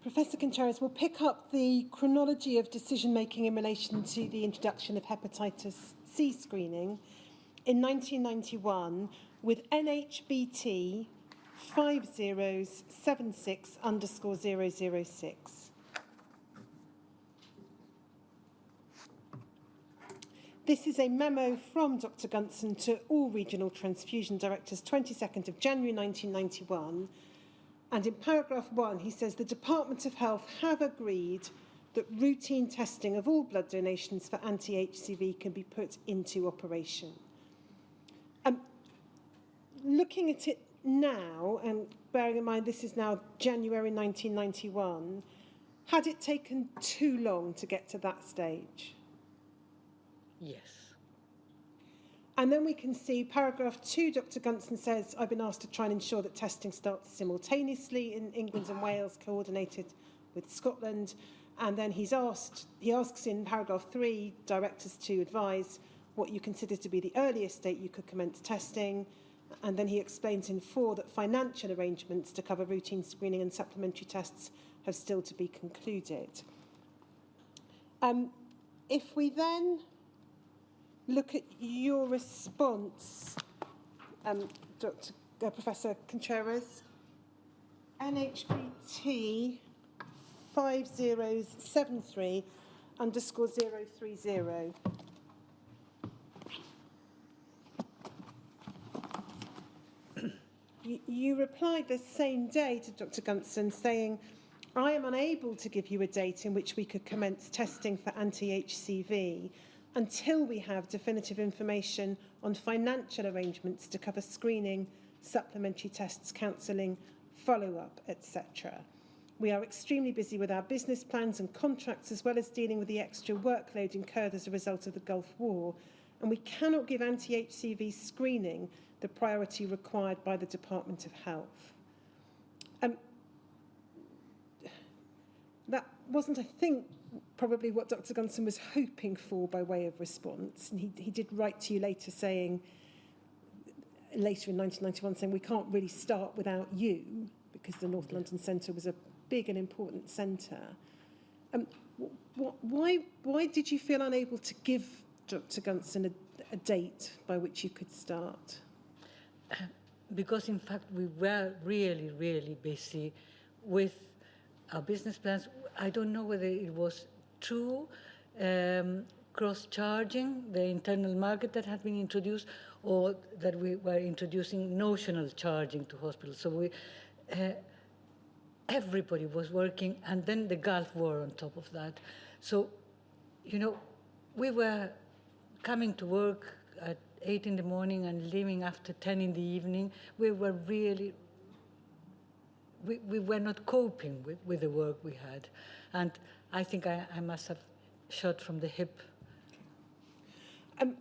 Professor Contreras will pick up the chronology of decision-making in relation to the introduction of hepatitis C screening in 1991 with NHBT 5076_006. This is a memo from Dr. Gunson to all regional transfusion directors, 22nd of January 1991. And in paragraph 1, he says the Department of Health have agreed that routine testing of all blood donations for anti-HCV can be put into operation. Looking at it now, and bearing in mind this is now January 1991, had it taken too long to get to that stage? Yes. And then we can see paragraph 2, Dr. Gunson says, I've been asked to try and ensure that testing starts simultaneously in England and Wales, coordinated with Scotland. And then he asks in paragraph 3 directors to advise what you consider to be the earliest date you could commence testing. And then he explains in 4 that financial arrangements to cover routine screening and supplementary tests have still to be concluded. If we then look at your response, Professor Contreras, NHBT 5073_030. You replied the same day to Dr. Gunson saying, I am unable to give you a date in which we could commence testing for anti-HCV until we have definitive information on financial arrangements to cover screening, supplementary tests, counselling, follow-up, etc. We are extremely busy with our business plans and contracts, as well as dealing with the extra workload incurred as a result of the Gulf War, and we cannot give anti-HCV screening the priority required by the Department of Health. That wasn't, I think, probably what Dr. Gunson was hoping for by way of response. And he did write to you later in 1991, saying we can't really start without you, because the North London Centre was a big and important centre. Why did you feel unable to give Dr. Gunson a date by which you could start? Because, in fact, we were really, really busy with our business plans. I don't know whether it was true cross-charging, the internal market that had been introduced, or that we were introducing notional charging to hospitals. So everybody was working, and then the Gulf War on top of that. So, you know, we were coming to work at 8 in the morning and leaving after 10 in the evening. We were really, we were not coping with the work we had. And I think I must have shot from the hip. And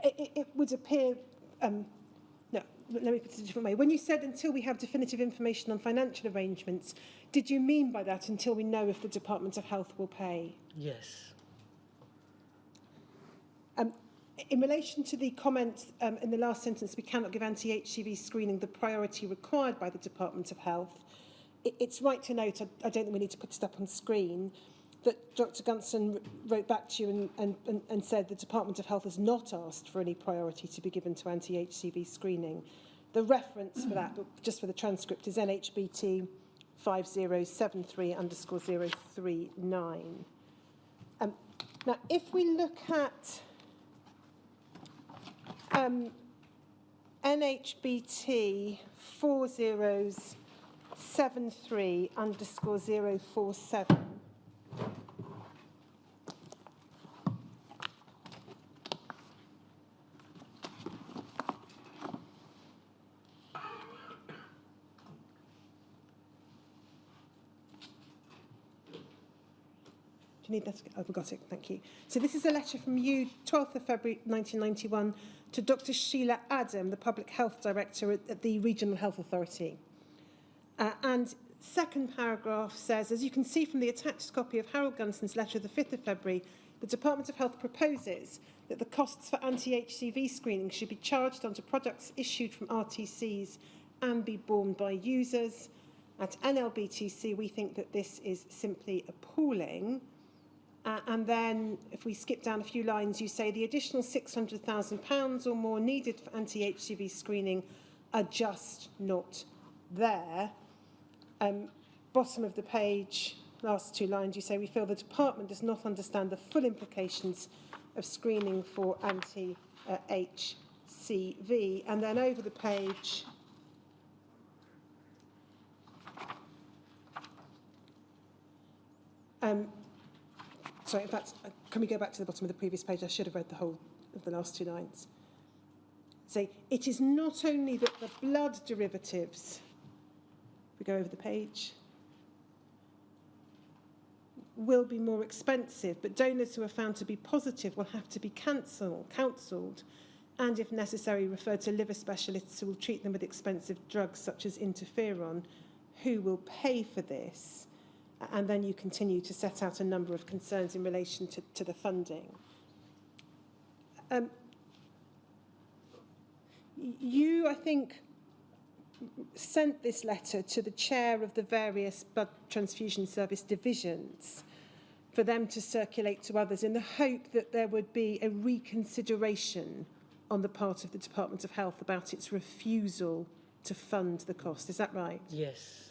it would appear, no, let me put it a different way. When you said until we have definitive information on financial arrangements, did you mean by that until we know if the Department of Health will pay? Yes. In relation to the comment in the last sentence, we cannot give anti-HCV screening the priority required by the Department of Health, it's right to note, I don't think we need to put it up on screen, that Dr. Gunson wrote back to you and said the Department of Health has not asked for any priority to be given to anti-HCV screening. The reference for that, but just for the transcript, is NHBT 5073_039. Now, if we look at NHBT 4073_047. Do you need that? I've got it, thank you. So this is a letter from you, 12th of February 1991, to Dr. Sheila Adam, the Public Health Director at the Regional Health Authority. And second paragraph says, as you can see from the attached copy of Harold Gunson's letter of the 5th of February, the Department of Health proposes that the costs for anti-HCV screening should be charged onto products issued from RTCs and be borne by users. At NLBTC, we think that this is simply appalling. And then, if we skip down a few lines, you say the additional £600,000 or more needed for anti-HTV screening are just not there. Bottom of the page, last two lines, you say we feel the department does not understand the full implications of screening for anti-HCV. And then over the page, sorry, in fact, can we go back to the bottom of the previous page? I should have read the whole of the last two lines. Say, it is not only that the blood derivatives, if we go over the page, will be more expensive, but donors who are found to be positive will have to be counselled and, if necessary, referred to liver specialists who will treat them with expensive drugs such as interferon, who will pay for this. And then you continue to set out a number of concerns in relation to the funding. You, I think, sent this letter to the chair of the various blood transfusion service divisions for them to circulate to others in the hope that there would be a reconsideration on the part of the Department of Health about its refusal to fund the cost. Is that right? Yes.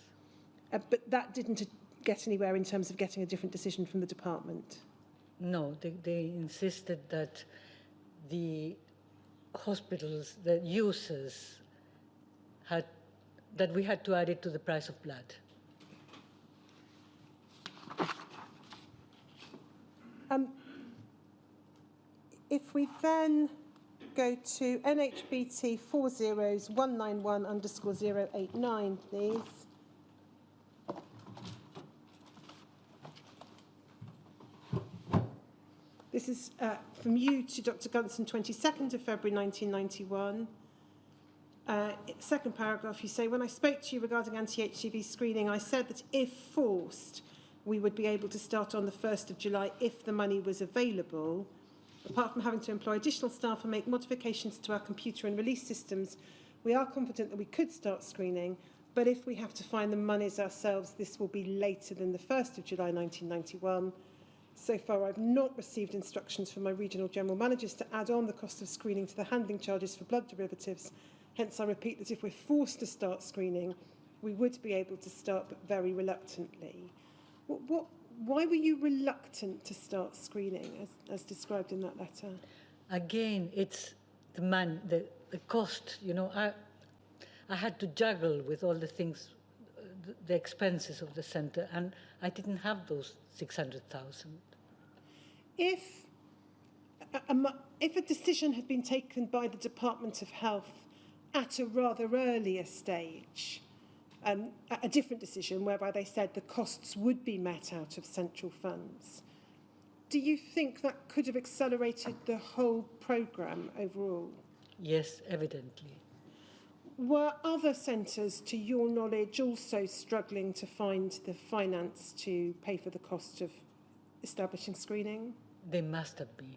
But that didn't get anywhere in terms of getting a different decision from the department? No, they insisted that the hospitals, the users, that we had to add it to the price of blood. If we then go to NHBT 40191_089, please. This is from you to Dr. Gunsan, 22nd of February 1991. Second paragraph, you say, when I spoke to you regarding anti-HTV screening, I said that if forced, we would be able to start on the 1st of July if the money was available. Apart from having to employ additional staff and make modifications to our computer and release systems, we are confident that we could start screening, but if we have to find the monies ourselves, this will be later than the 1st of July 1991. So far, I've not received instructions from my regional general managers to add on the cost of screening to the handling charges for blood derivatives. Hence, I repeat that if we're forced to start screening, we would be able to start, but very reluctantly. Why were you reluctant to start screening, as described in that letter? Again, it's the cost. You know, I had to juggle with all the things, the expenses of the centre, and I didn't have those 600,000. If a decision had been taken by the Department of Health at a rather earlier stage, a different decision whereby they said the costs would be met out of central funds, do you think that could have accelerated the whole programme overall? Yes, evidently. Were other centres, to your knowledge, also struggling to find the finance to pay for the cost of establishing screening? They must have been.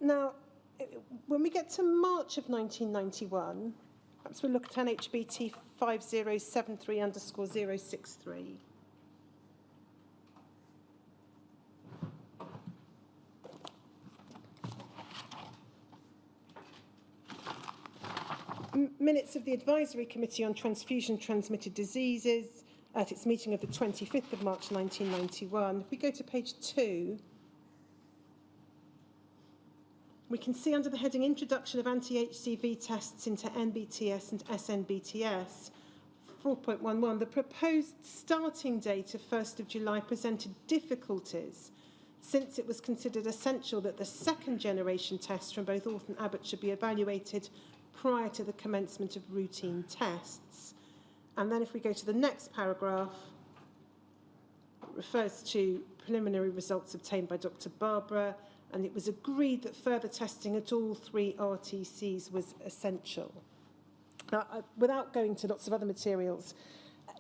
Now, when we get to March of 1991, perhaps we'll look at NHBT 5073_063. Minutes of the Advisory Committee on Transfusion Transmitted Diseases at its meeting of the 25th of March 1991. If we go to page 2, we can see under the heading Introduction of Anti-HCV Tests into NBTS and SNBTS, 4.11, the proposed starting date of 1st of July presented difficulties since it was considered essential that the second generation tests from both Orth and Abbott should be evaluated prior to the commencement of routine tests. And then if we go to the next paragraph, it refers to preliminary results obtained by Dr. Barbara, and it was agreed that further testing at all 3 RTCs was essential. Now, without going to lots of other materials,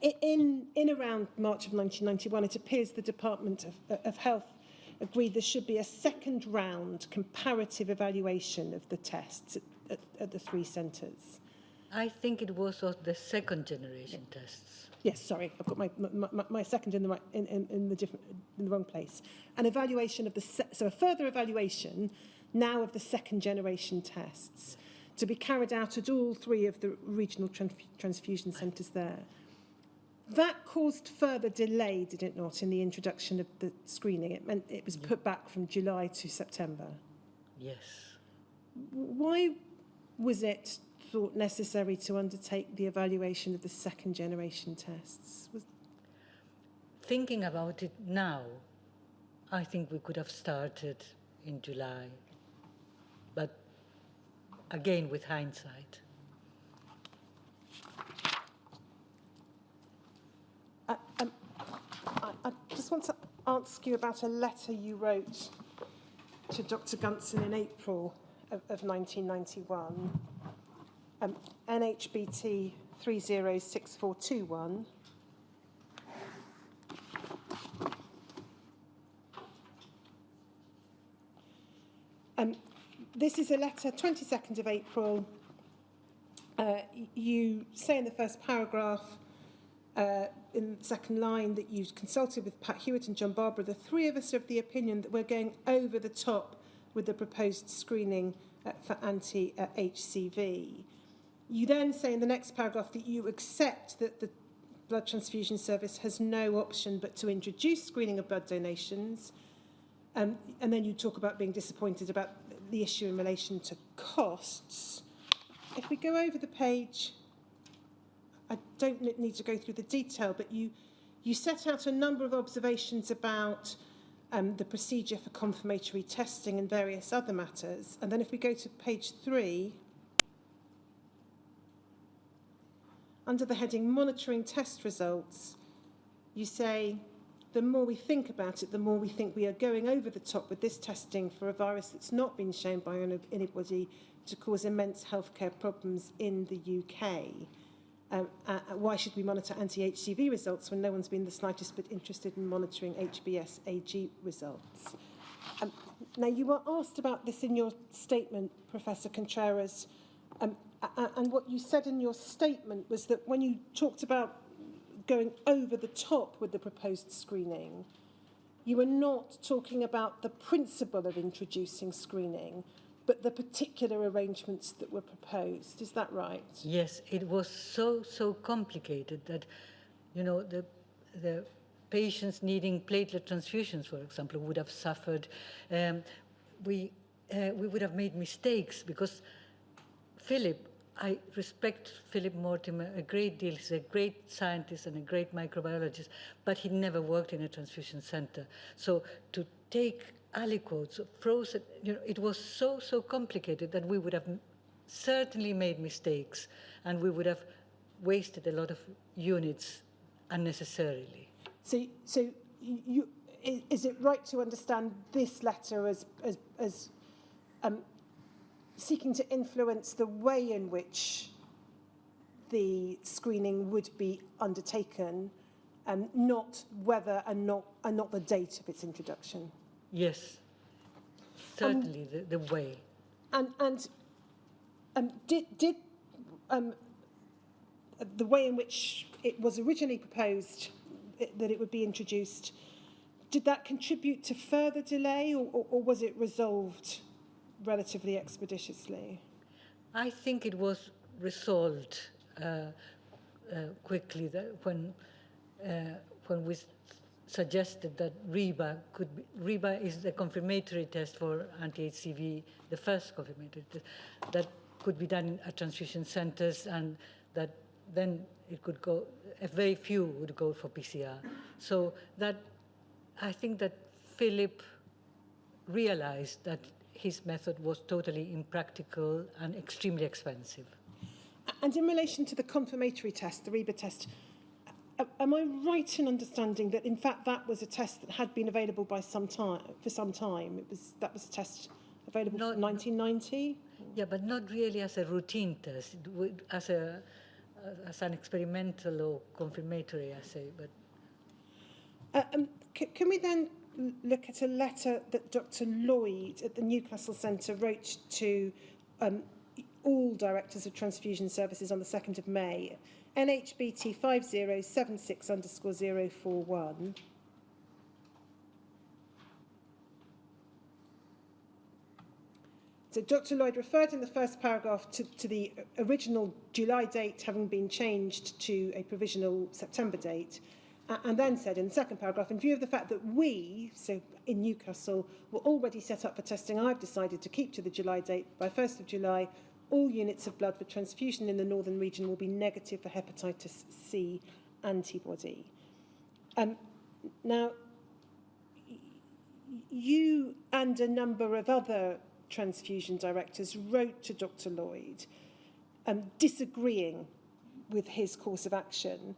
in around March of 1991, it appears the Department of Health agreed there should be a second round comparative evaluation of the tests at the 3 centres. I think it was of the second generation tests. Yes, sorry, I've got my second in the right in the wrong place. An evaluation of so a further evaluation now of the second generation tests to be carried out at all 3 of the regional transfusion centres there. That caused further delay, did it not, in the introduction of the screening? It meant it was put back from July to September. Yes. Why was it thought necessary to undertake the evaluation of the second generation tests? Thinking about it now, I think we could have started in July, but again with hindsight. I just want to ask you about a letter you wrote to Dr. Gunson in April of 1991, NHBT 306421. This is a letter, 22nd of April. You say in the first paragraph, in the second line, that you consulted with Pat Hewitt and John Barber. The 3 of us are of the opinion that we're going over the top with the proposed screening for anti-HCV. You then say in the next paragraph that you accept that the blood transfusion service has no option but to introduce screening of blood donations. And then you talk about being disappointed about the issue in relation to costs. If we go over the page, I don't need to go through the detail, but you set out a number of observations about the procedure for confirmatory testing and various other matters. And then if we go to page 3, under the heading Monitoring Test Results, you say, the more we think about it, the more we think we are going over the top with this testing for a virus that's not been shown by anybody to cause immense healthcare problems in the UK. Why should we monitor anti-HCV results when no one's been the slightest bit interested in monitoring HBsAg results? Now, you were asked about this in your statement, Professor Contreras, and what you said in your statement was that when you talked about going over the top with the proposed screening, you were not talking about the principle of introducing screening, but the particular arrangements that were proposed. Is that right? Yes, it was so complicated that, you know, the patients needing platelet transfusions, for example, would have suffered. We would have made mistakes because I respect Philip Mortimer a great deal. He's a great scientist and a great microbiologist, but he never worked in a transfusion center. So to take aliquots, frozen, you know, it was so complicated that we would have certainly made mistakes and we would have wasted a lot of units unnecessarily. So is it right to understand this letter as seeking to influence the way in which the screening would be undertaken, and not whether and not the date of its introduction? Yes, certainly the way. And did the way in which it was originally proposed that it would be introduced, did that contribute to further delay, or was it resolved relatively expeditiously? I think it was resolved quickly when we suggested that REBA is the confirmatory test for anti-HCV, the first confirmatory test, that could be done at transfusion centers, and that then it could go, very few would go for PCR. So that, I think that Philip realized that his method was totally impractical and extremely expensive. And in relation to the confirmatory test, the REBA test, am I right in understanding that in fact that was a test that had been available for some time? That was a test available from 1990? Yeah, but not really as a routine test, as an experimental or confirmatory assay. But can we then look at a letter that Dr. Lloyd at the Newcastle Centre wrote to all directors of transfusion services on the 2nd of May, NHBT 5076_041. So Dr. Lloyd referred in the first paragraph to the original July date having been changed to a provisional September date, and then said in the second paragraph, in view of the fact that we, so in Newcastle, were already set up for testing, I've decided to keep to the July date. By 1st of July, all units of blood for transfusion in the northern region will be negative for hepatitis C antibody. Now, you and a number of other transfusion directors wrote to Dr. Lloyd disagreeing with his course of action.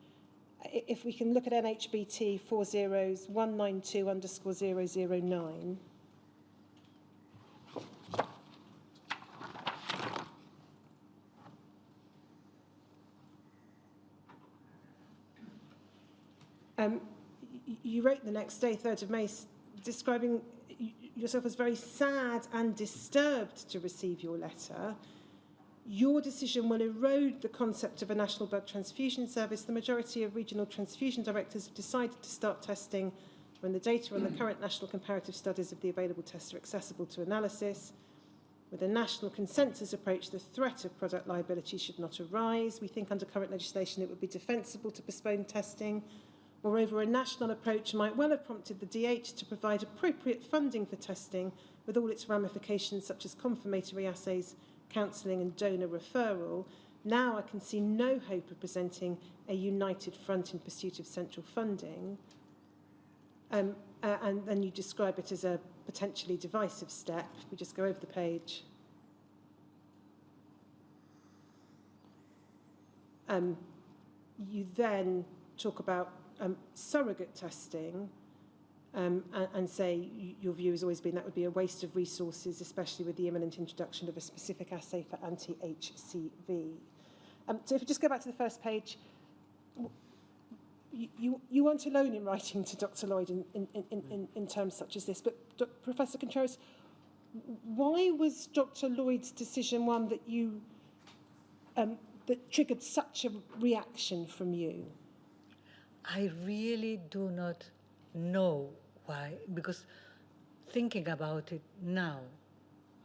If we can look at NHBT 40192_009. You wrote the next day, 3rd of May, describing yourself as very sad and disturbed to receive your letter. Your decision will erode the concept of a national blood transfusion service. The majority of regional transfusion directors have decided to start testing when the data on the current national comparative studies of the available tests are accessible to analysis. With a national consensus approach, the threat of product liability should not arise. We think under current legislation it would be defensible to postpone testing. Moreover, a national approach might well have prompted the DH to provide appropriate funding for testing with all its ramifications such as confirmatory assays, counselling and donor referral. Now I can see no hope of presenting a united front in pursuit of central funding. And then you describe it as a potentially divisive step. If we just go over the page. You then talk about surrogate testing and say your view has always been that would be a waste of resources, especially with the imminent introduction of a specific assay for anti-HCV. So if we just go back to the first page, you weren't alone in writing to Dr. Lloyd in terms such as this, but Professor Contreras, why was Dr. Lloyd's decision one that you that triggered such a reaction from you? I really do not know why, because thinking about it now,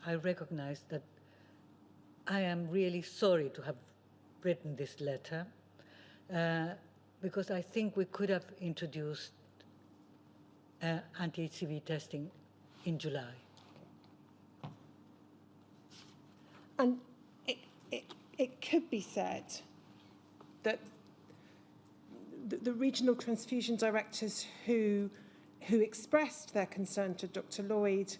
I recognize that I am really sorry to have written this letter, because I think we could have introduced anti-HCV testing in July. And it could be said that the regional transfusion directors who expressed their concern to Dr. Lloyd,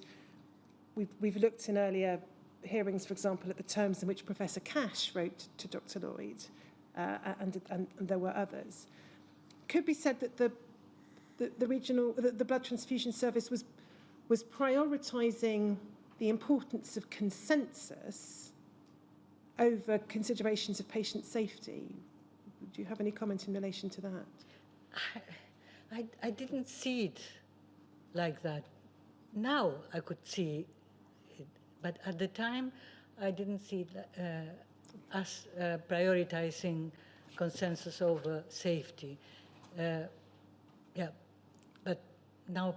we've looked in earlier hearings, for example, at the terms in which Professor Cash wrote to Dr. Lloyd, and there were others. Could be said that the blood transfusion service was prioritising the importance of consensus over considerations of patient safety. Do you have any comment in relation to that? I didn't see it like that. Now I could see it, but at the time I didn't see it as prioritizing consensus over safety. But now,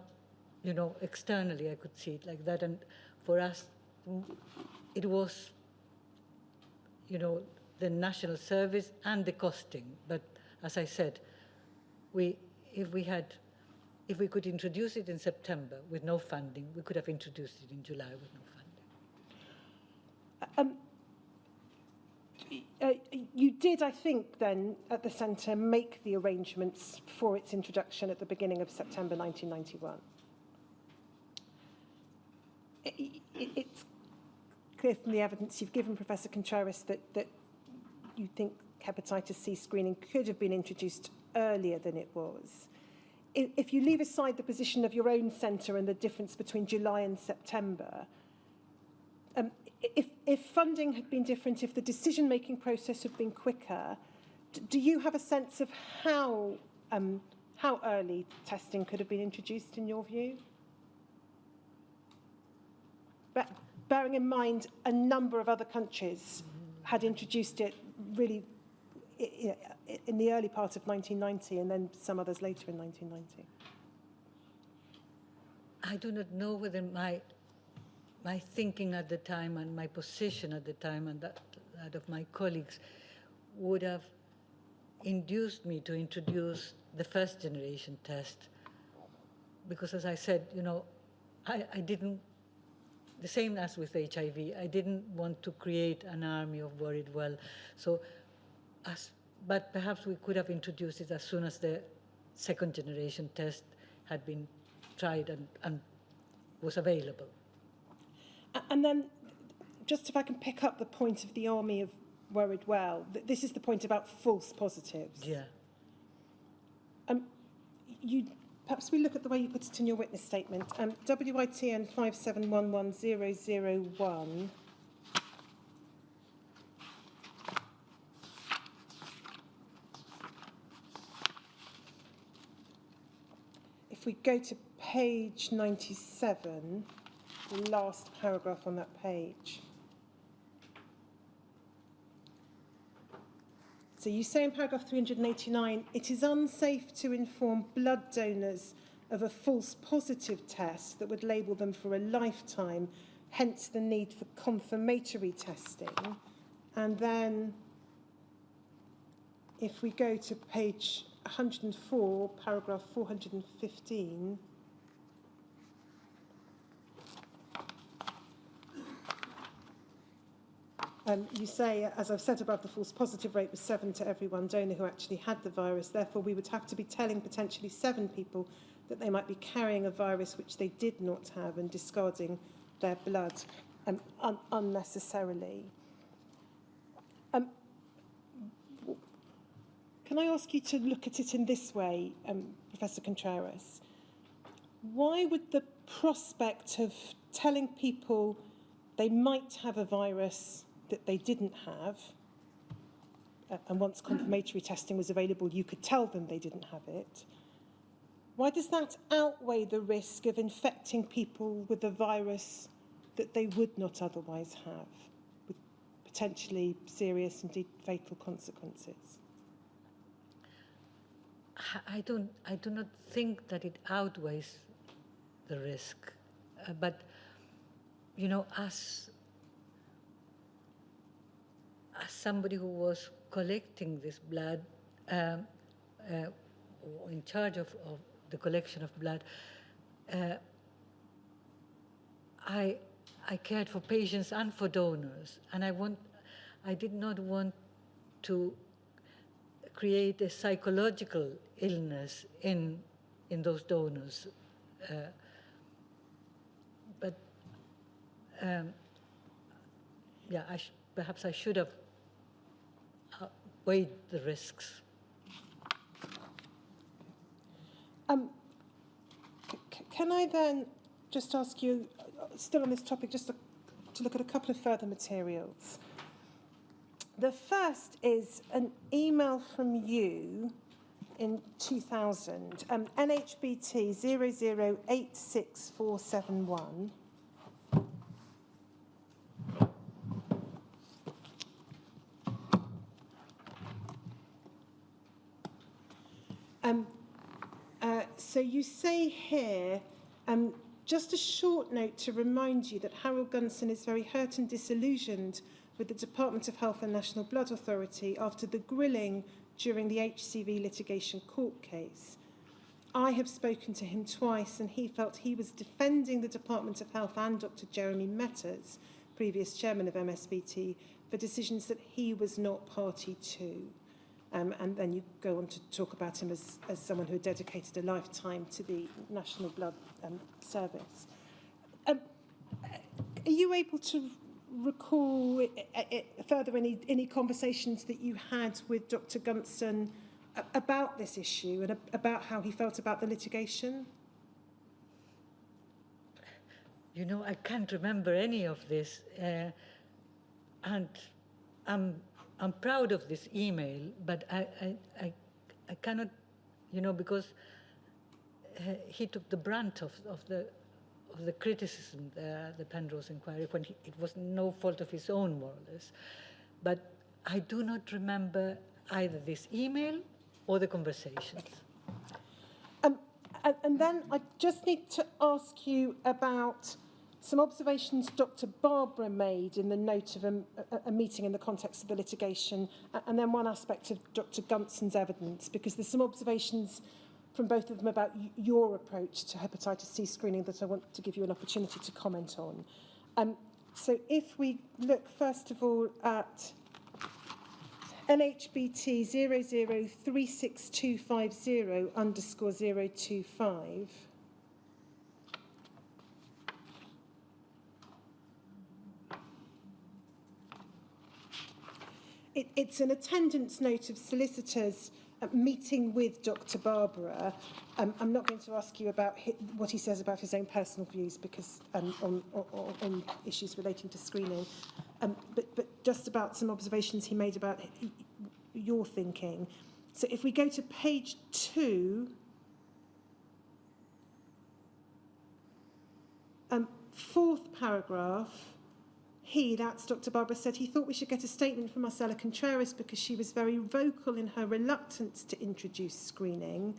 externally I could see it like that, and for us it was, the national service and the costing. But as I said, if we could introduce it in September with no funding, we could have introduced it in July with no funding. You did, I think, then, at the Centre, make the arrangements for its introduction at the beginning of September 1991. It's clear from the evidence you've given, Professor Contreras, that you think hepatitis C screening could have been introduced earlier than it was. If you leave aside the position of your own centre and the difference between July and September, if funding had been different, if the decision-making process had been quicker, do you have a sense of how how early testing could have been introduced in your view? But bearing in mind a number of other countries had introduced it really in the early part of 1990 and then some others later in 1990. I do not know whether my thinking at the time and my position at the time and that of my colleagues would have induced me to introduce the first generation test. Because as I said, you know, I didn't, the same as with HIV, I didn't want to create an army of worried well. So, but perhaps we could have introduced it as soon as the second generation test had been tried and was available. And then, just if I can pick up the point of the army of worried well, this is the point about false positives. Yeah. Perhaps we look at the way you put it in your witness statement. WITN 5711001. If we go to page 97, the last paragraph on that page. So you say in paragraph 389, it is unsafe to inform blood donors of a false positive test that would label them for a lifetime, hence the need for confirmatory testing. And then if we go to page 104, paragraph 415, you say, as I've said above, the false positive rate was 7 to every 1 donor who actually had the virus. Therefore, we would have to be telling potentially 7 people that they might be carrying a virus which they did not have and discarding their blood unnecessarily. Can I ask you to look at it in this way, Professor Contreras? Why would the prospect of telling people they might have a virus that they didn't have, and once confirmatory testing was available, you could tell them they didn't have it, why does that outweigh the risk of infecting people with a virus that they would not otherwise have, with potentially serious, indeed fatal consequences? I do not think that it outweighs the risk, but you know, as somebody who was collecting this blood, in charge of the collection of blood, I cared for patients and for donors, and I did not want to create a psychological illness in those donors. But yeah, perhaps I should have weighed the risks. Can I then just ask you, still on this topic, just to look at a couple of further materials? The first is an email from you in 2000, NHBT 0086471. So you say here, just a short note to remind you that Harold Gunson is very hurt and disillusioned with the Department of Health and National Blood Authority after the grilling during the HCV litigation court case. I have spoken to him twice and he felt he was defending the Department of Health and Dr. Jeremy Metters, previous chairman of MSBT, for decisions that he was not party to. And then you go on to talk about him as someone who had dedicated a lifetime to the National Blood Service. Are you able to recall further any conversations that you had with Dr. Gunson about this issue and about how he felt about the litigation? You know, I can't remember any of this, and I'm proud of this email, but I cannot because he took the brunt of the criticism, the Penrose inquiry, when it was no fault of his own, more or less. But I do not remember either this email or the conversations. And then I just need to ask you about some observations Dr. Barbara made in the note of a meeting in the context of the litigation, and then one aspect of Dr. Gunsan's evidence, because there's some observations from both of them about your approach to hepatitis C screening that I want to give you an opportunity to comment on. So if we look first of all at NHBT 0036250_025. It's an attendance note of solicitors meeting with Dr. Barbara. I'm not going to ask you about what he says about his own personal views because on issues relating to screening, but just about some observations he made about your thinking. So if we go to page 2, fourth paragraph, that's Dr. Barbara, said he thought we should get a statement from Marcela Contreras because she was very vocal in her reluctance to introduce screening.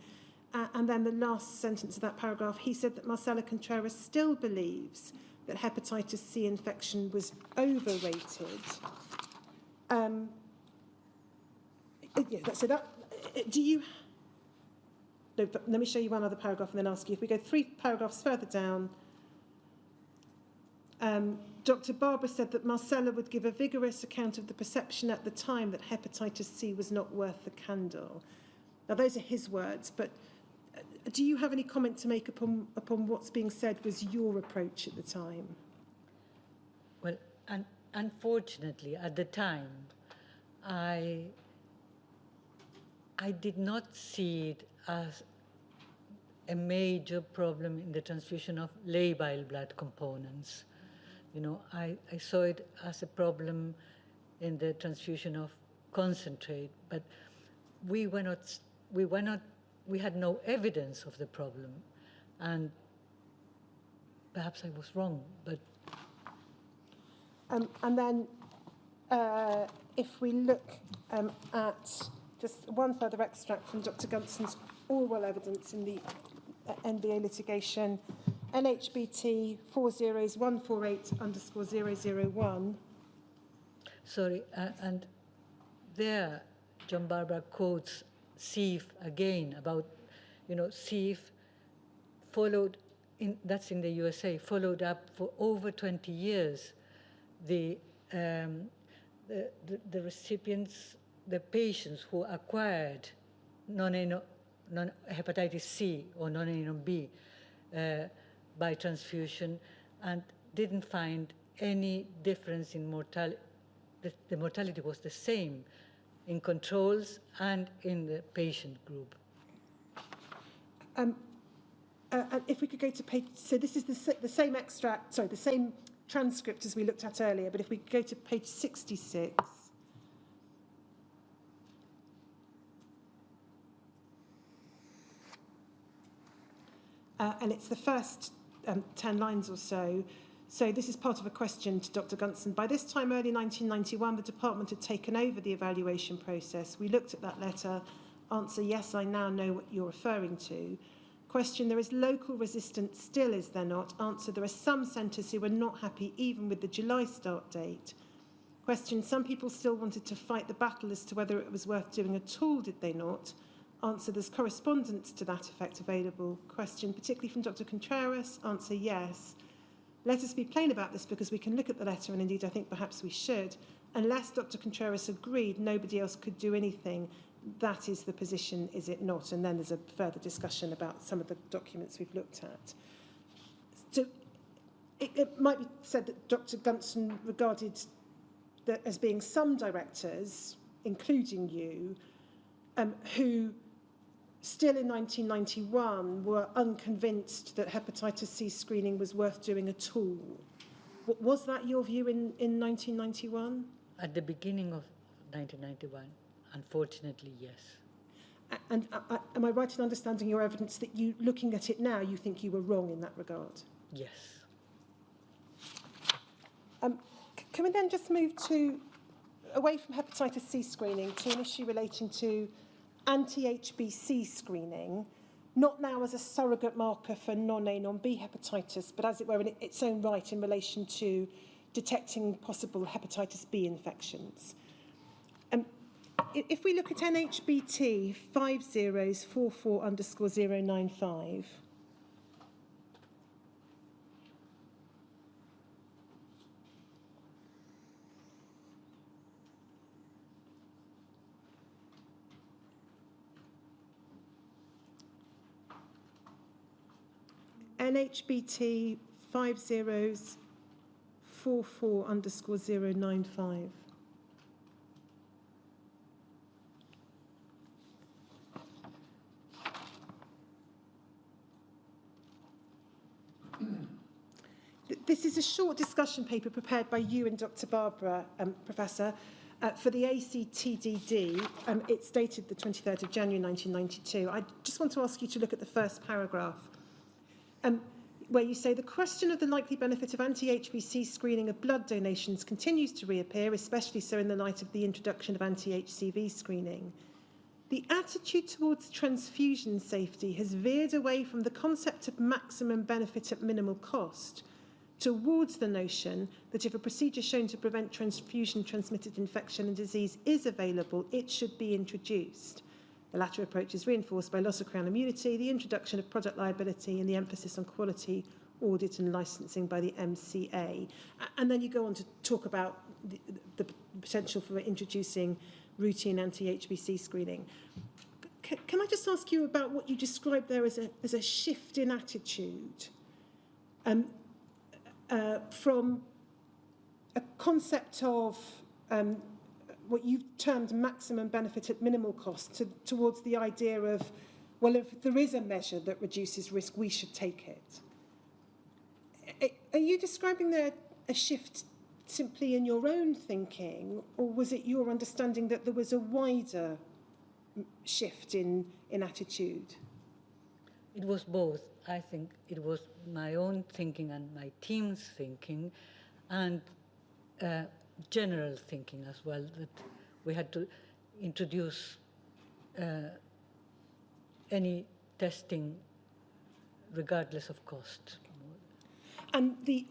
And then the last sentence of that paragraph, he said that Marcela Contreras still believes that hepatitis C infection was overrated. So that, do you... No, but let me show you one other paragraph and then ask you. If we go 3 paragraphs further down, Dr. Barbara said that Marcela would give a vigorous account of the perception at the time that hepatitis C was not worth the candle. Now, those are his words, but do you have any comment to make upon what's being said was your approach at the time? Well, unfortunately, at the time, I did not see it as a major problem in the transfusion of labile blood components. I saw it as a problem in the transfusion of concentrate, but we had no evidence of the problem, and perhaps I was wrong, but. And then if we look at just one further extract from Dr. Gunson's oral evidence in the NBA litigation, NHBT 40148_001. Sorry, and there, John Barbara quotes SIF again about, SIF followed, that's in the USA, followed up for over 20 years the recipients, the patients who acquired hepatitis C or non-B by transfusion and didn't find any difference in mortality. The mortality was the same in controls and in the patient group. If we could go to page, so this is the same extract, sorry, the same transcript as we looked at earlier, but if we could go to page 66. And it's the first 10 lines or so. So this is part of a question to Dr. Gunsan. By this time, early 1991, the department had taken over the evaluation process. We looked at that letter. Answer, yes, I now know what you're referring to. Question, there is local resistance still, is there not? Answer, there are some centres who were not happy even with the July start date. Question, some people still wanted to fight the battle as to whether it was worth doing at all, did they not? Answer, there's correspondence to that effect available. Question, particularly from Dr. Contreras. Answer, yes. Let us be plain about this because we can look at the letter, and indeed I think perhaps we should. Unless Dr. Contreras agreed, nobody else could do anything. That is the position, is it not? And then there's a further discussion about some of the documents we've looked at. So it might be said that Dr. Gunson regarded that as being some directors, including you, who still in 1991 were unconvinced that hepatitis C screening was worth doing at all. Was that your view in 1991? At the beginning of 1991, unfortunately, yes. And am I right in understanding your evidence that you, looking at it now, you think you were wrong in that regard? Yes. Can we then just move to, away from hepatitis C screening, to an issue relating to anti-HBC screening, not now as a surrogate marker for non-A, non-B hepatitis, but as it were in its own right in relation to detecting possible hepatitis B infections. If we look at NHBT 5044_095, NHBT 5044_095. This is a short discussion paper prepared by you and Dr. Barbara, Professor, for the ACTDD. It's dated the 23rd of January 1992. I just want to ask you to look at the first paragraph, where you say the question of the likely benefit of anti-HBC screening of blood donations continues to reappear, especially so in the light of the introduction of anti-HCV screening. The attitude towards transfusion safety has veered away from the concept of maximum benefit at minimal cost towards the notion that if a procedure shown to prevent transfusion-transmitted infection and disease is available, it should be introduced. The latter approach is reinforced by loss of Crown immunity, the introduction of product liability, and the emphasis on quality, audit and licensing by the MCA. And then you go on to talk about the potential for introducing routine anti-HBC screening. Can I just ask you about what you described there as a shift in attitude from a concept of what you've termed maximum benefit at minimal cost towards the idea of, well, if there is a measure that reduces risk, we should take it. Are you describing there a shift simply in your own thinking, or was it your understanding that there was a wider shift in attitude? It was both. I think it was my own thinking and my team's thinking, and general thinking as well, that we had to introduce any testing regardless of cost. And the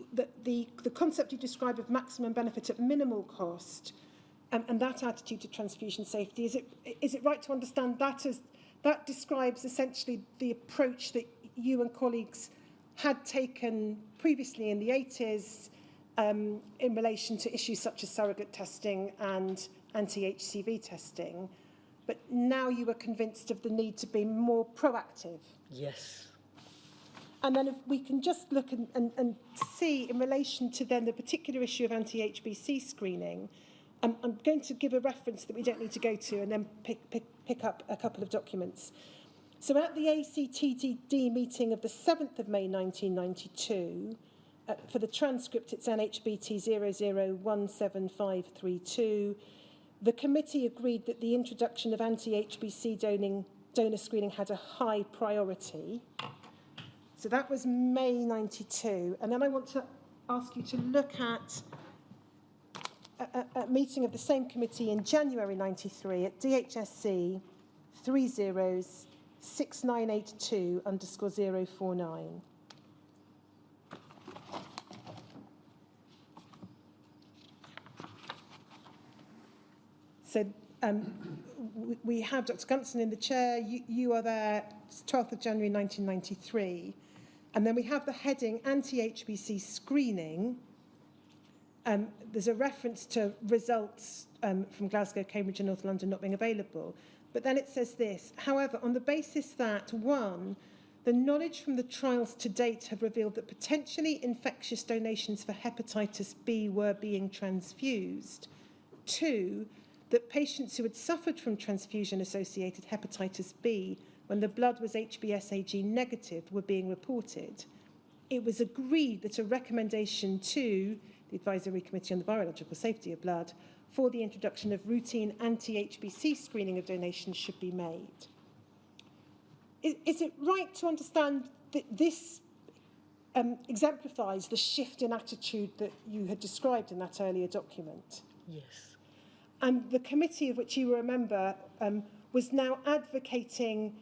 concept you describe of maximum benefit at minimal cost, and that attitude to transfusion safety, is it right to understand that as that describes essentially the approach that you and colleagues had taken previously in the 80s in relation to issues such as surrogate testing and anti-HCV testing, but now you were convinced of the need to be more proactive? Yes. And then if we can just look and see in relation to then the particular issue of anti-HBC screening, I'm going to give a reference that we don't need to go to and then pick up a couple of documents. So at the ACTDD meeting of the 7th of May 1992, for the transcript it's NHBT 00175532, the committee agreed that the introduction of anti-HBC donor screening had a high priority. So that was May 92. And then I want to ask you to look at a meeting of the same committee in January 93 at DHSC 306982_049. So we have Dr. Gunson in the chair. You are there 12th of January 1993. And then we have the heading Anti-HBC Screening. There's a reference to results from Glasgow, Cambridge and North London not being available. But then it says this: however, on the basis that, 1, the knowledge from the trials to date have revealed that potentially infectious donations for hepatitis B were being transfused. 2, that patients who had suffered from transfusion-associated hepatitis B when the blood was HBsAg negative were being reported. It was agreed that a recommendation to the Advisory Committee on the Virological Safety of Blood for the introduction of routine anti-HBC screening of donations should be made. is it right to understand that this exemplifies the shift in attitude that you had described in that earlier document? Yes. And the committee of which you were a member was now advocating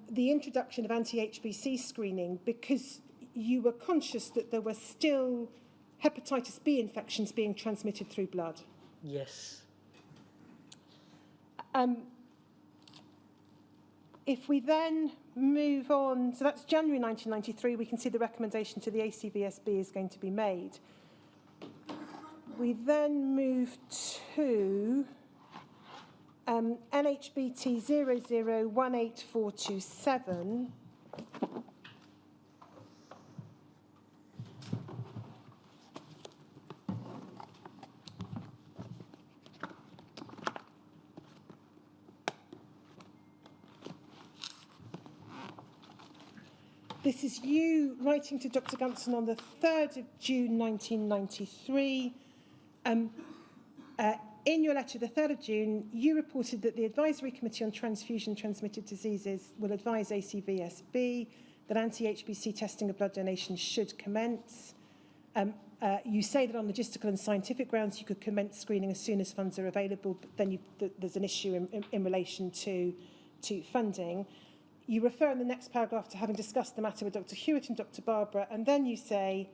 the introduction of anti-HBC screening because you were conscious that there were still hepatitis B infections being transmitted through blood. Yes. If we then move on, so that's January 1993, we can see the recommendation to the ACVSB is going to be made. We then move to NHBT 0018427. This is you writing to Dr. Gunson on the 3rd of June 1993. In your letter, the 3rd of June, you reported that the Advisory Committee on Transfusion-Transmitted Diseases will advise ACVSB that anti-HBC testing of blood donations should commence. You say that on logistical and scientific grounds you could commence screening as soon as funds are available, but then there's an issue in relation to funding. You refer in the next paragraph to having discussed the matter with Dr. Hewitt and Dr. Barbara, and then you say,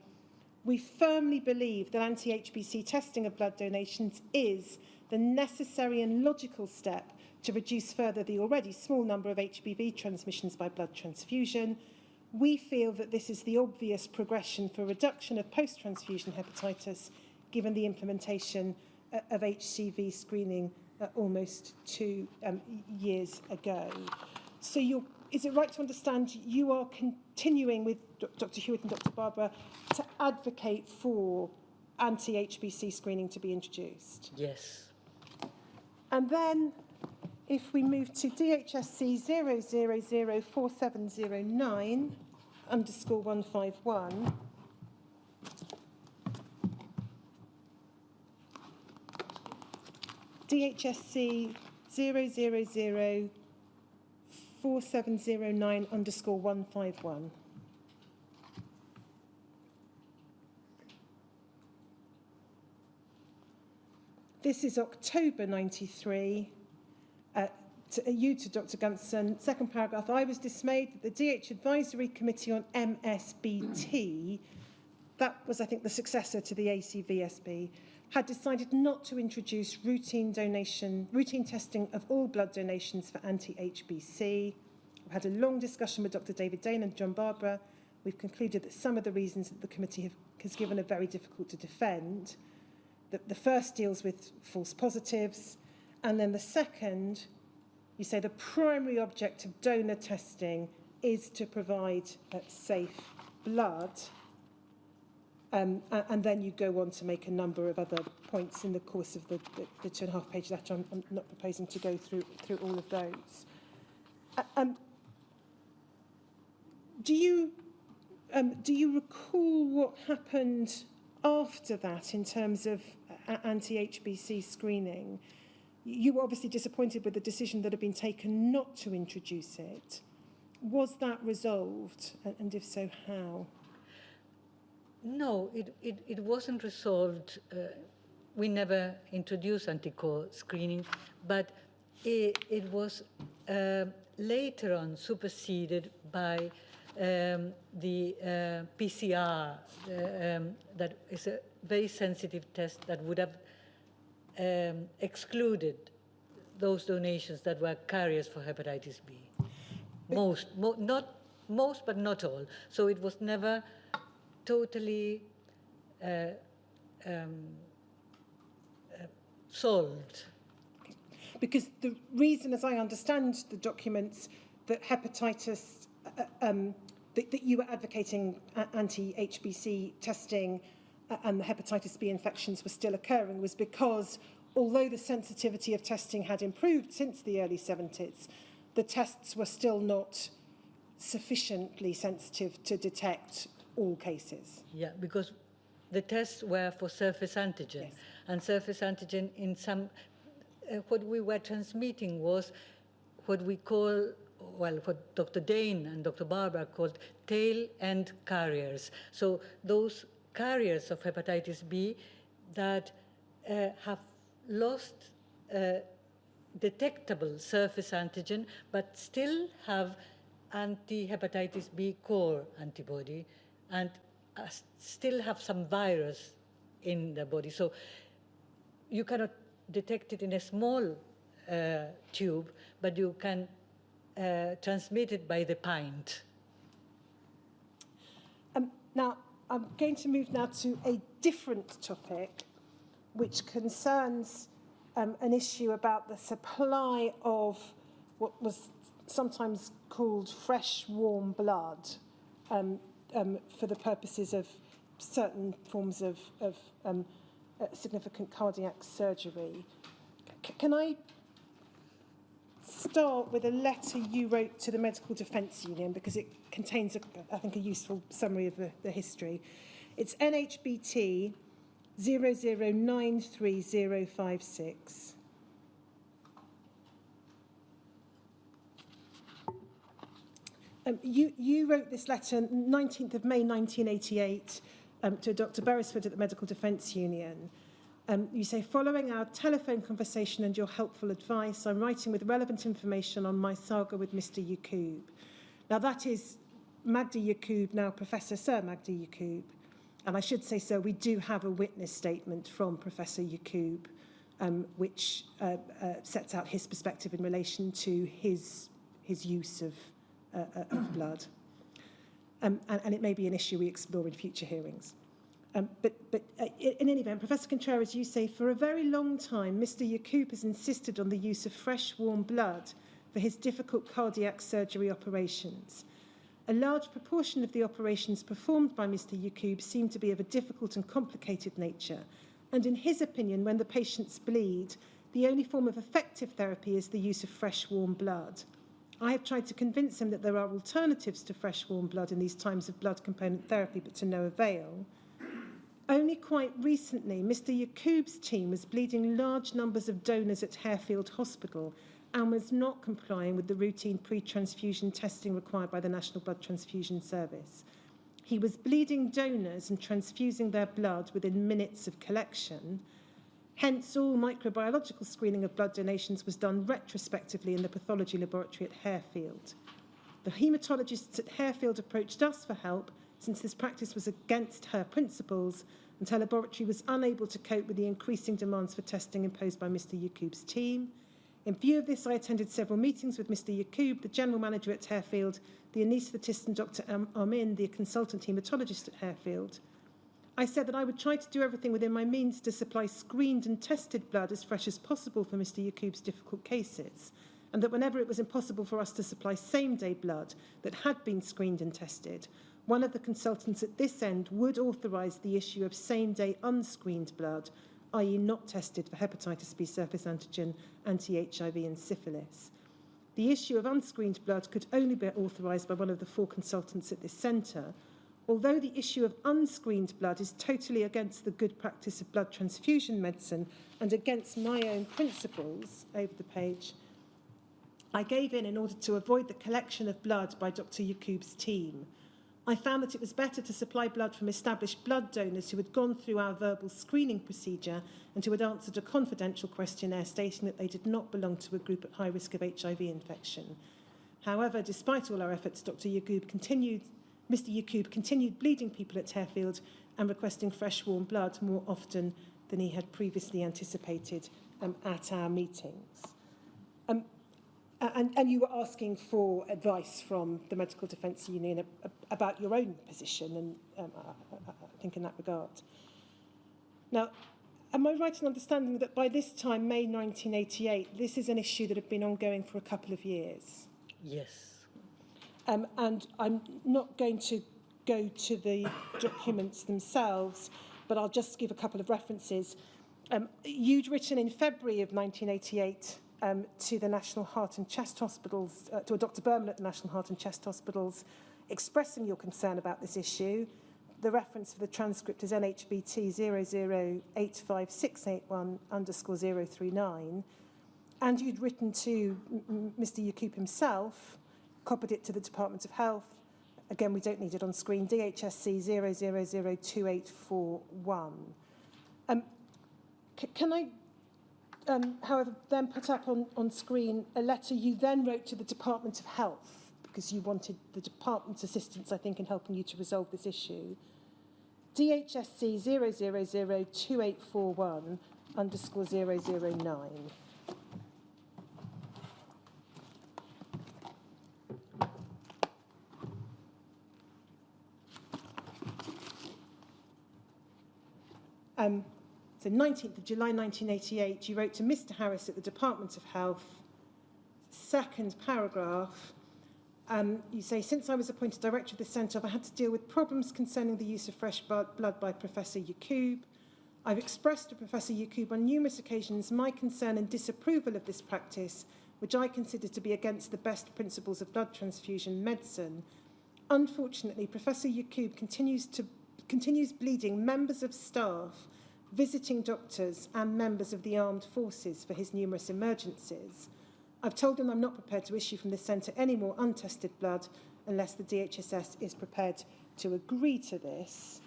we firmly believe that anti-HBC testing of blood donations is the necessary and logical step to reduce further the already small number of HBV transmissions by blood transfusion. We feel that this is the obvious progression for reduction of post-transfusion hepatitis, given the implementation of HCV screening almost 2 years ago. So is it right to understand you are continuing with Dr. Hewitt and Dr. Barbara to advocate for anti-HBC screening to be introduced? Yes. And then if we move to DHSC 0004709_151, DHSC 0004709_151. This is October 93. To Dr. Gunson, second paragraph. I was dismayed that the DH Advisory Committee on MSBT, that was, I think, the successor to the ACVSB, had decided not to introduce routine testing of all blood donations for anti-HBC. I've had a long discussion with Dr. David Dane and John Barbara. We've concluded that some of the reasons that the committee has given are very difficult to defend. The first deals with false positives, and then the second, you say the primary object of donor testing is to provide safe blood. And then you go on to make a number of other points in the course of the 2.5-page letter. I'm not proposing to go through all of those. Do you recall what happened after that in terms of anti-HBC screening? You were obviously disappointed with the decision that had been taken not to introduce it. Was that resolved? And if so, how? No, it wasn't resolved. We never introduced anti-core screening, but it was later on superseded by the PCR, that is a very sensitive test that would have excluded those donations that were carriers for hepatitis B. Not most, but not all. So it was never totally solved. Because the reason, as I understand the documents, that hepatitis, that you were advocating anti-HBC testing and the hepatitis B infections were still occurring was because, although the sensitivity of testing had improved since the early 70s, the tests were still not sufficiently sensitive to detect all cases. Yeah, because the tests were for surface antigen, Yes. and surface antigen in some, what we were transmitting was what we call well, what Dr. Dane and Dr. Barbara called tail end carriers. So those carriers of hepatitis B that have lost detectable surface antigen, but still have anti-hepatitis B core antibody and still have some virus in the body. So you cannot detect it in a small tube, but you can transmit it by the pint. Now, I'm going to move now to a different topic, which concerns an issue about the supply of what was sometimes called fresh, warm blood for the purposes of certain forms of significant cardiac surgery. Can I start with a letter you wrote to the Medical Defence Union, because it contains, I think, a useful summary of the history. It's NHBT 0093056. You wrote this letter 19th of May 1988 to Dr. Beresford at the Medical Defence Union. You say, following our telephone conversation and your helpful advice, I'm writing with relevant information on my saga with Mr. Yaqub. Now, that is Magdi Yaqub, now Professor Sir Magdi Yaqub. And I should say, sir, we do have a witness statement from Professor Yaqub, which sets out his perspective in relation to his use of blood. And it may be an issue we explore in future hearings. But in any event, Professor Contreras, you say, for a very long time, Mr. Yaqub has insisted on the use of fresh, warm blood for his difficult cardiac surgery operations. A large proportion of the operations performed by Mr. Yaqub seem to be of a difficult and complicated nature. And in his opinion, when the patients bleed, the only form of effective therapy is the use of fresh, warm blood. I have tried to convince him that there are alternatives to fresh, warm blood in these times of blood component therapy, but to no avail. Only quite recently, Mr. Yaqub's team was bleeding large numbers of donors at Harefield Hospital and was not complying with the routine pre-transfusion testing required by the National Blood Transfusion Service. He was bleeding donors and transfusing their blood within minutes of collection. Hence, all microbiological screening of blood donations was done retrospectively in the pathology laboratory at Harefield. The haematologists at Harefield approached us for help, since this practice was against her principles, and her laboratory was unable to cope with the increasing demands for testing imposed by Mr. Yaqub's team. In view of this, I attended several meetings with Mr. Yaqub, the general manager at Harefield, the anaesthetist and Dr. Amin, the consultant haematologist at Harefield. I said that I would try to do everything within my means to supply screened and tested blood as fresh as possible for Mr. Yaqub's difficult cases, and that whenever it was impossible for us to supply same-day blood that had been screened and tested, one of the consultants at this end would authorise the issue of same-day unscreened blood, i.e. not tested for hepatitis B surface antigen, anti-HIV and syphilis. The issue of unscreened blood could only be authorised by one of the 4 consultants at this centre, although the issue of unscreened blood is totally against the good practice of blood transfusion medicine and against my own principles, over the page, I gave in order to avoid the collection of blood by Dr. Yaqub's team. I found that it was better to supply blood from established blood donors who had gone through our verbal screening procedure and who had answered a confidential questionnaire stating that they did not belong to a group at high risk of HIV infection. However, despite all our efforts, Mr. Yaqub continued bleeding people at Harefield and requesting fresh warm blood more often than he had previously anticipated at our meetings. And you were asking for advice from the Medical Defence Union about your own position, and I think in that regard. Now, am I right in understanding that by this time, May 1988, this is an issue that had been ongoing for a couple of years? Yes. And I'm not going to go to the documents themselves, but I'll just give a couple of references. You'd written in February of 1988 to the National Heart and Chest Hospitals, to a Dr. Berman at the National Heart and Chest Hospitals, expressing your concern about this issue. The reference for the transcript is NHBT 0085681_039. And you'd written to Mr. Yaqub himself copied it to the Department of Health. Again, we don't need it on screen, DHSC 0002841. Can I, however, then put up on screen a letter you then wrote to the Department of Health, because you wanted the department's assistance, I think, in helping you to resolve this issue. DHSC 0002841_009. So 19th of July 1988, you wrote to Mr. Harris at the Department of Health, second paragraph, you say, since I was appointed director of the centre, I've had to deal with problems concerning the use of fresh blood by Professor Yacoub. I've expressed to Professor Yacoub on numerous occasions my concern and disapproval of this practice, which I consider to be against the best principles of blood transfusion medicine. Unfortunately, Professor Yacoub continues bleeding members of staff, visiting doctors and members of the armed forces for his numerous emergencies. I've told him I'm not prepared to issue from this centre any more untested blood unless the DHSS is prepared to agree to this.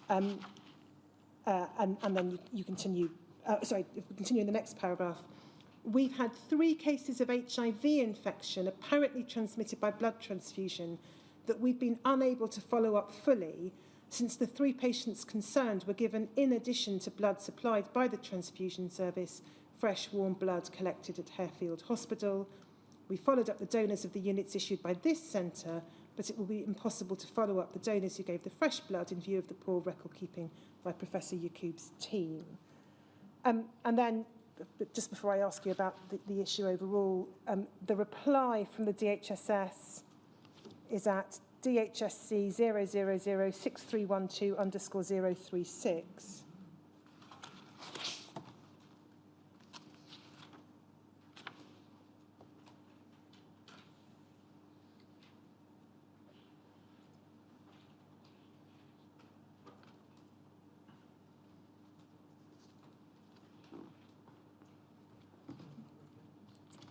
And then you continue, if we continue in the next paragraph. We've had 3 cases of HIV infection apparently transmitted by blood transfusion that we've been unable to follow up fully, since the 3 patients concerned were given, in addition to blood supplied by the transfusion service, fresh warm blood collected at Harefield Hospital. We followed up the donors of the units issued by this centre, but it will be impossible to follow up the donors who gave the fresh blood in view of the poor record keeping by Professor Yacoub's team. And then, just before I ask you about the issue overall, the reply from the DHSS is at DHSC 0006312_036.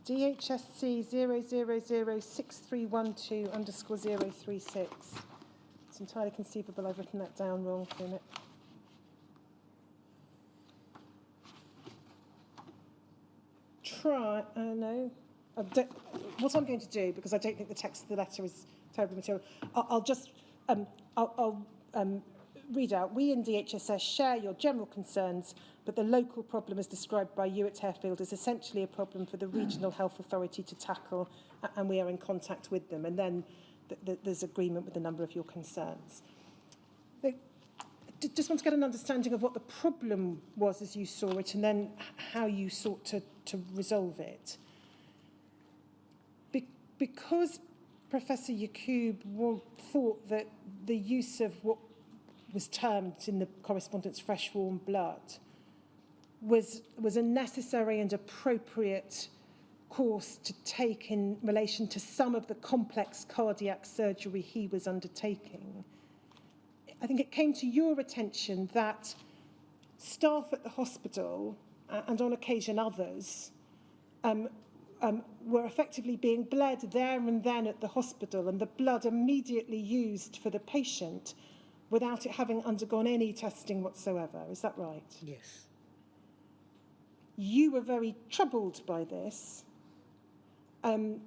DHSC 0006312_036. It's entirely conceivable I've written that down wrong for a minute. No. What I'm going to do, because I don't think the text of the letter is terribly material, I'll just read out. We in DHSS share your general concerns, but the local problem as described by you at Harefield is essentially a problem for the regional health authority to tackle, and we are in contact with them. And then there's agreement with a number of your concerns. Just want to get an understanding of what the problem was as you saw it, and then how you sought to resolve it. Because Professor Yacoub thought that the use of what was termed in the correspondence fresh warm blood was a necessary and appropriate course to take in relation to some of the complex cardiac surgery he was undertaking. I think it came to your attention that staff at the hospital, and on occasion others, were effectively being bled there and then at the hospital, and the blood immediately used for the patient without it having undergone any testing whatsoever. Is that right? Yes. You were very troubled by this, and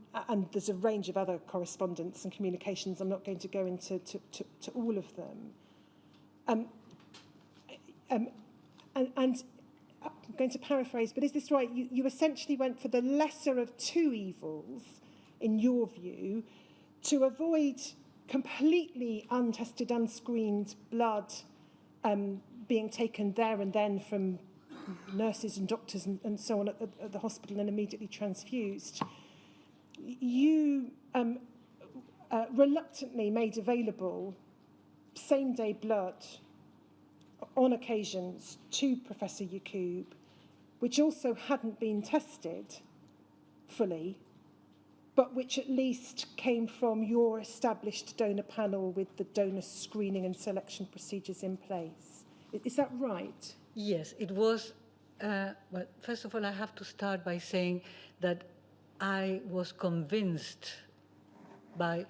there's a range of other correspondence and communications. I'm not going to go into to all of them. And I'm going to paraphrase, but is this right? You essentially went for the lesser of 2 evils, in your view, to avoid completely untested, unscreened blood being taken there and then from nurses and doctors and so on at the hospital and immediately transfused. You reluctantly made available same-day blood on occasions to Professor Yacoub, which also hadn't been tested fully, but which at least came from your established donor panel with the donor screening and selection procedures in place. Is that right? Yes, it was. Well, first of all, I have to start by saying that I was convinced by,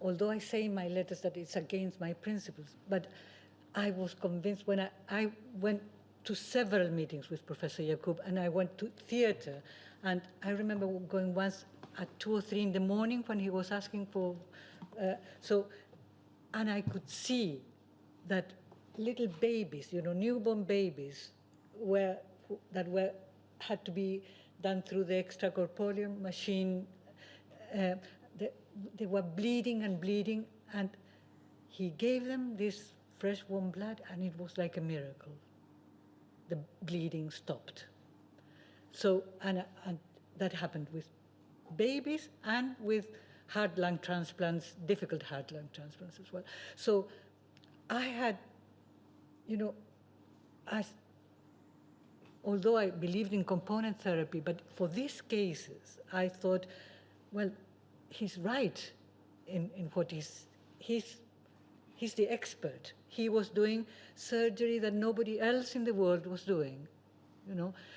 although I say in my letters that it's against my principles, but I was convinced when I went to several meetings with Professor Yacoub, and I went to theater, and I remember going once at 2 or 3 in the morning when he was asking for, and I could see that little babies, newborn babies, had to be done through the extracorporeal machine. They were bleeding, and he gave them this fresh warm blood, and it was like a miracle. The bleeding stopped. So, and that happened with babies and with heart-lung transplants, difficult heart-lung transplants as well. So I had, although I believed in component therapy, but for these cases, I thought, well, he's right in what he's the expert. He was doing surgery that nobody else in the world was doing.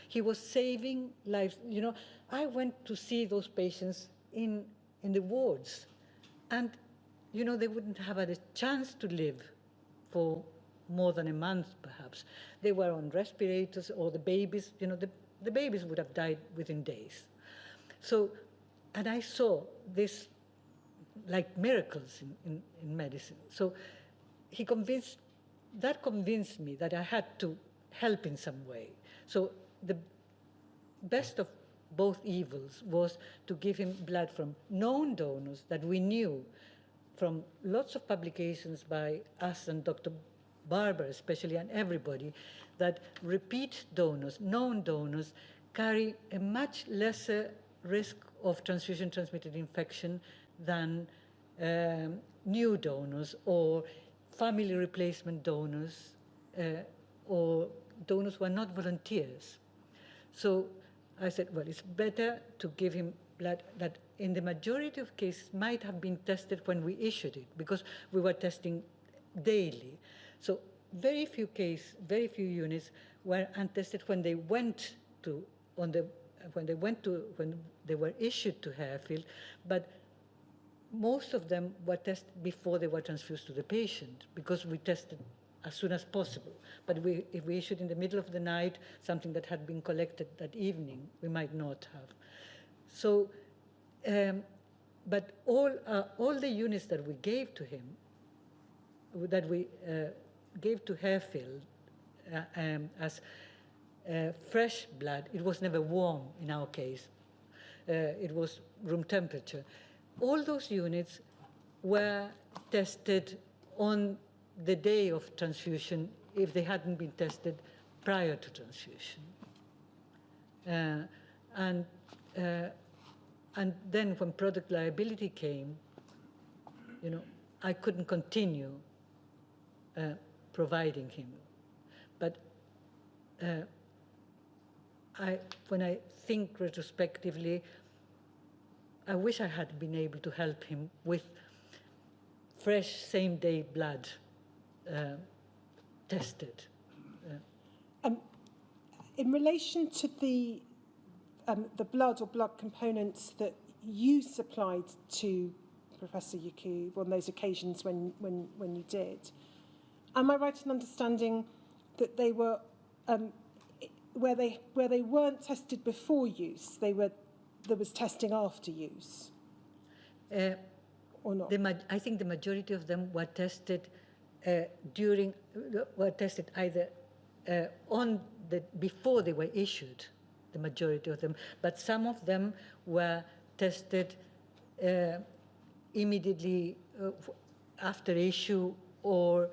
He was saving lives. I went to see those patients in the wards, and they wouldn't have had a chance to live for more than a month, perhaps. They were on respirators, or the babies, the babies would have died within days. So, and I saw this like miracles in medicine. So that convinced me that I had to help in some way. So the best of both evils was to give him blood from known donors that we knew from lots of publications by us and Dr. Barber especially, and everybody, that repeat donors, known donors, carry a much lesser risk of transfusion-transmitted infection than new donors or family replacement donors or donors who are not volunteers. So I said, well, it's better to give him blood that in the majority of cases might have been tested when we issued it, because we were testing daily. So very few units were untested when they went to, when they were issued to Harefield, but most of them were tested before they were transfused to the patient, because we tested as soon as possible. But if we issued in the middle of the night something that had been collected that evening, we might not have. So, but all the units that we gave to him, that we gave to Harefield as fresh blood, it was never warm in our case. It was room temperature. All those units were tested on the day of transfusion if they hadn't been tested prior to transfusion. And then when product liability came, I couldn't continue providing him. But when I think retrospectively, I wish I had been able to help him with fresh same-day blood tested. In relation to the blood or blood components that you supplied to Professor Yacoub on those occasions when you did, am I right in understanding that they were where they weren't tested before use, there was testing after use, or not? I think the majority of them were tested either before they were issued, the majority of them, but some of them were tested immediately after issue, or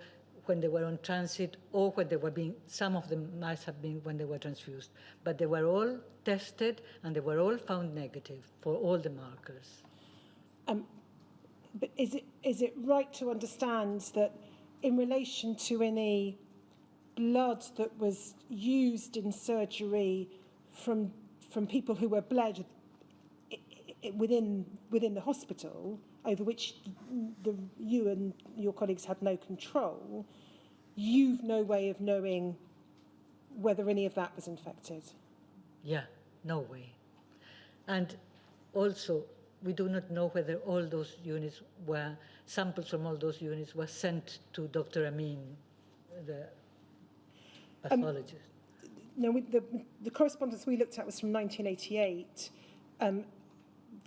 when they were on transit, or when they were some of them must have been when they were transfused. But they were all tested, and they were all found negative for all the markers. But is it right to understand that in relation to any blood that was used in surgery from people who were bled within the hospital, over which you and your colleagues had no control, you've no way of knowing whether any of that was infected? Yeah, no way. And also, we do not know whether all those units were, samples from all those units were sent to Dr. Amin, the pathologist. No, the correspondence we looked at was from 1988.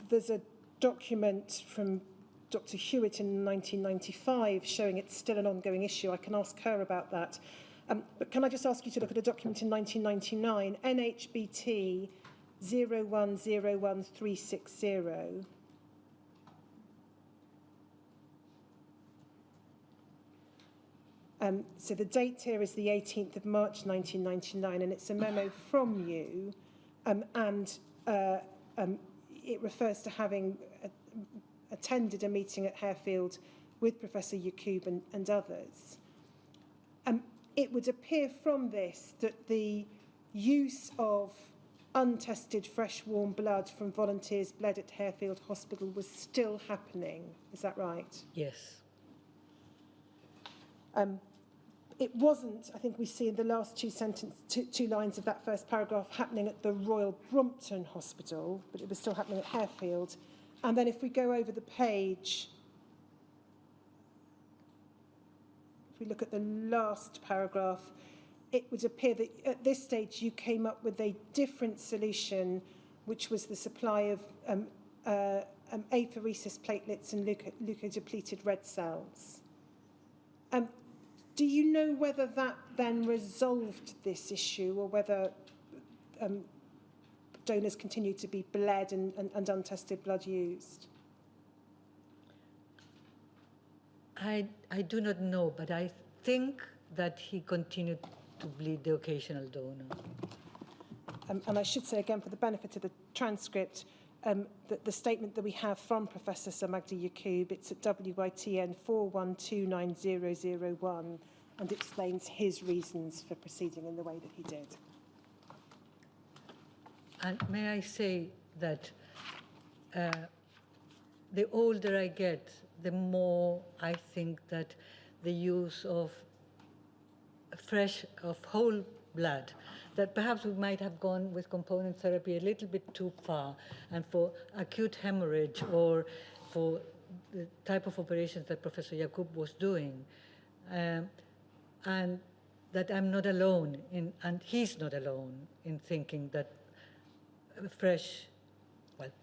There's a document from Dr. Hewitt in 1995 showing it's still an ongoing issue. I can ask her about that. But can I just ask you to look at a document in 1999, NHBT 0101360. So the date here is the 18th of March 1999, and it's a memo from you, it refers to having attended a meeting at Harefield with Professor Yacoub and others. It would appear from this that the use of untested fresh warm blood from volunteers bled at Harefield Hospital was still happening. Is that right? Yes. It wasn't, I think we see in the last two lines of that first paragraph, happening at the Royal Brompton Hospital, but it was still happening at Harefield. And then if we go over the page, if we look at the last paragraph, it would appear that at this stage you came up with a different solution, which was the supply of apheresis platelets and leukodepleted red cells. Do you know whether that then resolved this issue, or whether donors continued to be bled and untested blood used? I do not know, but I think that he continued to bleed the occasional donor. And I should say again, for the benefit of the transcript, that the statement that we have from Professor Sir Magdi Yacoub, it's at WITN 4129001, and explains his reasons for proceeding in the way that he did. And may I say that the older I get, the more I think that the use of whole blood, that perhaps we might have gone with component therapy a little bit too far, and for acute hemorrhage or for the type of operations that Professor Yacoub was doing, and that I'm not alone in, and he's not alone in thinking that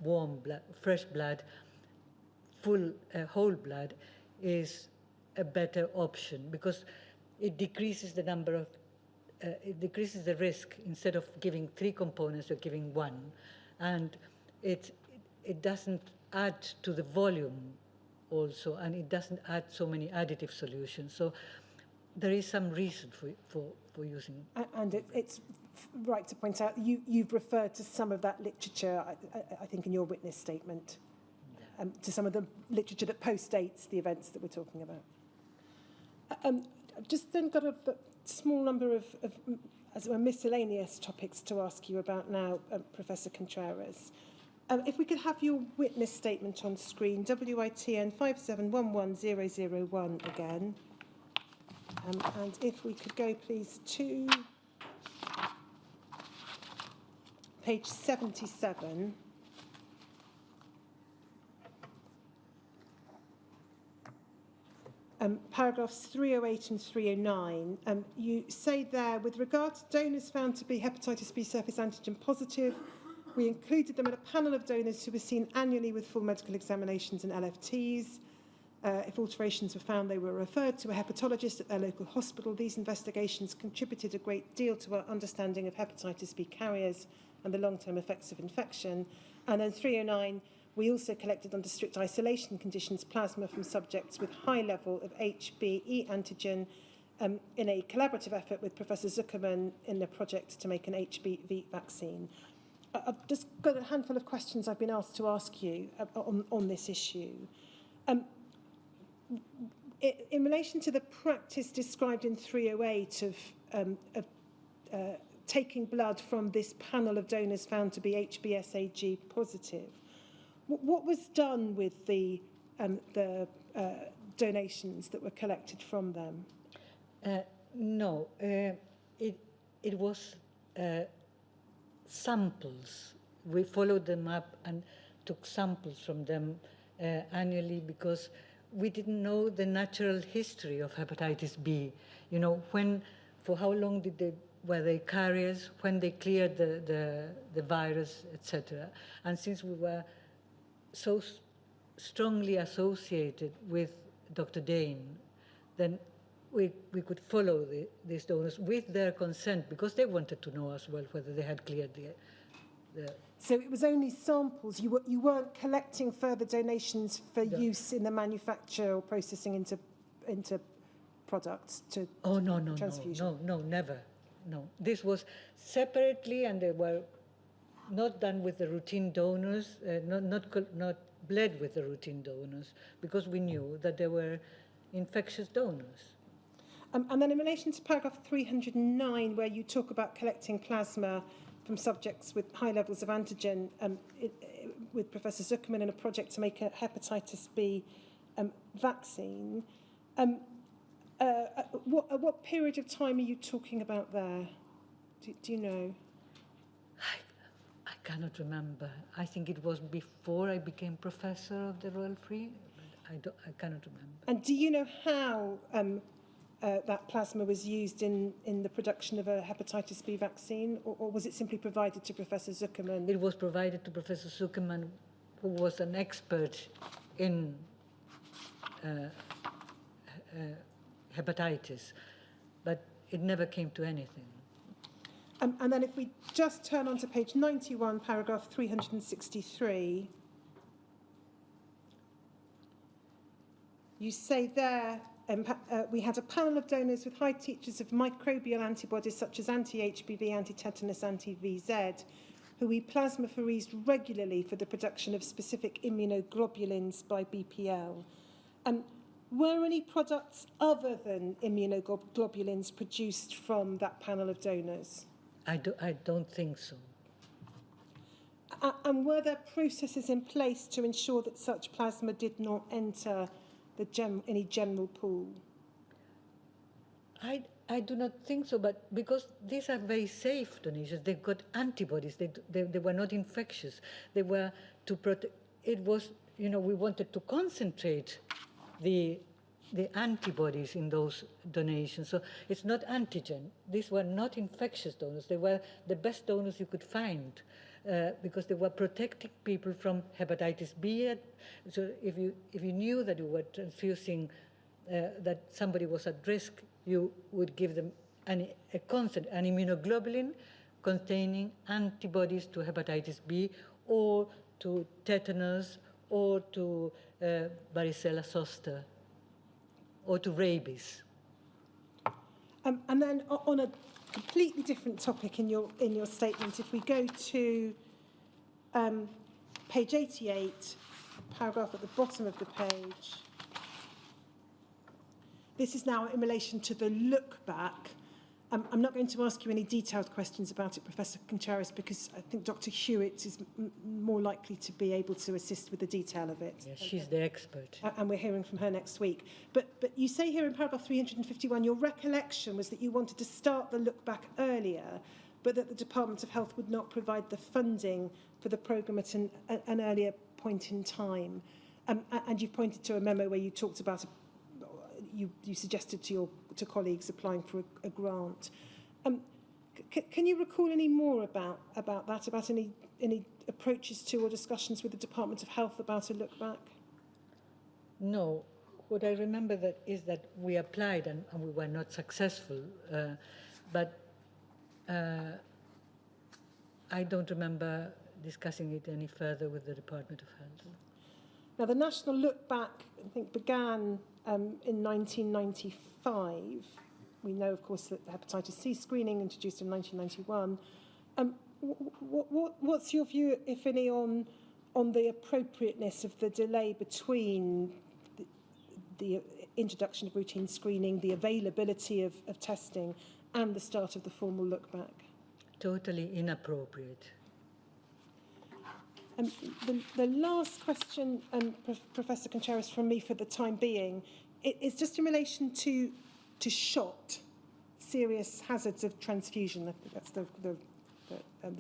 warm blood, fresh blood, whole blood is a better option, because it decreases the number of it decreases the risk. Instead of giving 3 components, you're giving 1. And it doesn't add to the volume also, and it doesn't add so many additive solutions. So there is some reason for using. And it's right to point out, you've referred to some of that literature, I think, in your witness statement, to some of the literature that postdates the events that we're talking about. I've just then got a small number of as it were, miscellaneous topics to ask you about now, Professor Contreras. If we could have your witness statement on screen, WITN 5711001 again. And if we could go, please, to page 77. Paragraphs 308 and 309, you say there, with regard to donors found to be hepatitis B surface antigen positive, we included them in a panel of donors who were seen annually with full medical examinations and LFTs. If alterations were found, they were referred to a hepatologist at their local hospital. These investigations contributed a great deal to our understanding of hepatitis B carriers and the long-term effects of infection. And then 309, we also collected under strict isolation conditions plasma from subjects with high level of HBe antigen in a collaborative effort with Professor Zuckerman in the project to make an HBV vaccine. I've just got a handful of questions I've been asked to ask you on this issue. In relation to the practice described in 308 of taking blood from this panel of donors found to be HBsAg positive, what was done with the donations that were collected from them? No, it was samples. We followed them up, and took samples from them annually because we didn't know the natural history of hepatitis B. You know, for how long were they carriers, when they cleared the virus, etc. And since we were so strongly associated with Dr. Dane, then we could follow these donors with their consent because they wanted to know as well whether they had cleared the So it was only samples. You weren't collecting further donations for use in the manufacture or processing into products to transfusion? No, never. No, this was separately, and they were not done with the routine donors, not bled with the routine donors, because we knew that they were infectious donors. And then in relation to paragraph 309, where you talk about collecting plasma from subjects with high levels of antigen, with Professor Zuckerman in a project to make a hepatitis B vaccine, what period of time are you talking about there? Do you know? I cannot remember. I think it was before I became professor of the Royal Free. I cannot remember. And do you know how that plasma was used in the production of a hepatitis B vaccine, or was it simply provided to Professor Zuckerman? It was provided to Professor Zuckerman, who was an expert in hepatitis, but it never came to anything. And then if we just turn on to page 91, paragraph 363, you say there, we had a panel of donors with high titers of microbial antibodies such as anti-HBV, anti-tetanus, anti-VZ, who we plasmapheresed regularly for the production of specific immunoglobulins by BPL. Were any products other than immunoglobulins produced from that panel of donors? I don't think so. And were there processes in place to ensure that such plasma did not enter any general pool? I do not think so, but because these are very safe donations, they've got antibodies, they were not infectious. They were to protect, it was, we wanted to concentrate the antibodies in those donations. So it's not antigen. These were not infectious donors. They were the best donors you could find because they were protecting people from hepatitis B. So if you knew that you were transfusing, that somebody was at risk, you would give them an immunoglobulin containing antibodies to hepatitis B or to tetanus or to varicella zoster, or to rabies. And then on a completely different topic in your statement, if we go to page 88, paragraph at the bottom of the page, this is now in relation to the look back. I'm not going to ask you any detailed questions about it, Professor Contreras, because I think Dr. Hewitt is more likely to be able to assist with the detail of it. Yes, she's the expert. And we're hearing from her next week. But you say here in paragraph 351, your recollection was that you wanted to start the look back earlier, but that the Department of Health would not provide the funding for the programme at an earlier point in time. And you've pointed to a memo where you talked about you suggested to colleagues applying for a grant. Can you recall any more about that, about any approaches to or discussions with the Department of Health about a look back? No. What I remember is that we applied and we were not successful, but I don't remember discussing it any further with the Department of Health. Now, the National Look Back, I think, began in 1995. We know, of course, that hepatitis C screening introduced in 1991. What's your view, if any, on the appropriateness of the delay between the introduction of routine screening, the availability of testing, and the start of the formal look back? Totally inappropriate. The last question, Professor Contreras, from me for the time being, is just in relation to SHOT, serious hazards of transfusion. I think that's the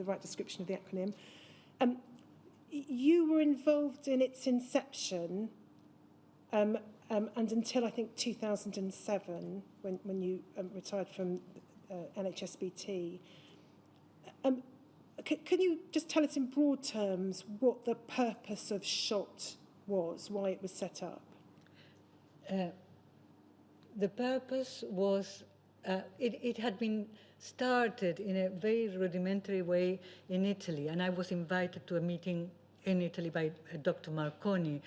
right description of the acronym. you were involved in its inception and until I think 2007, when you retired from NHSBT. Can you just tell us in broad terms what the purpose of SHOT was, why it was set up? The purpose was, it had been started in a very rudimentary way in Italy, and I was invited to a meeting in Italy by Dr. Marconi,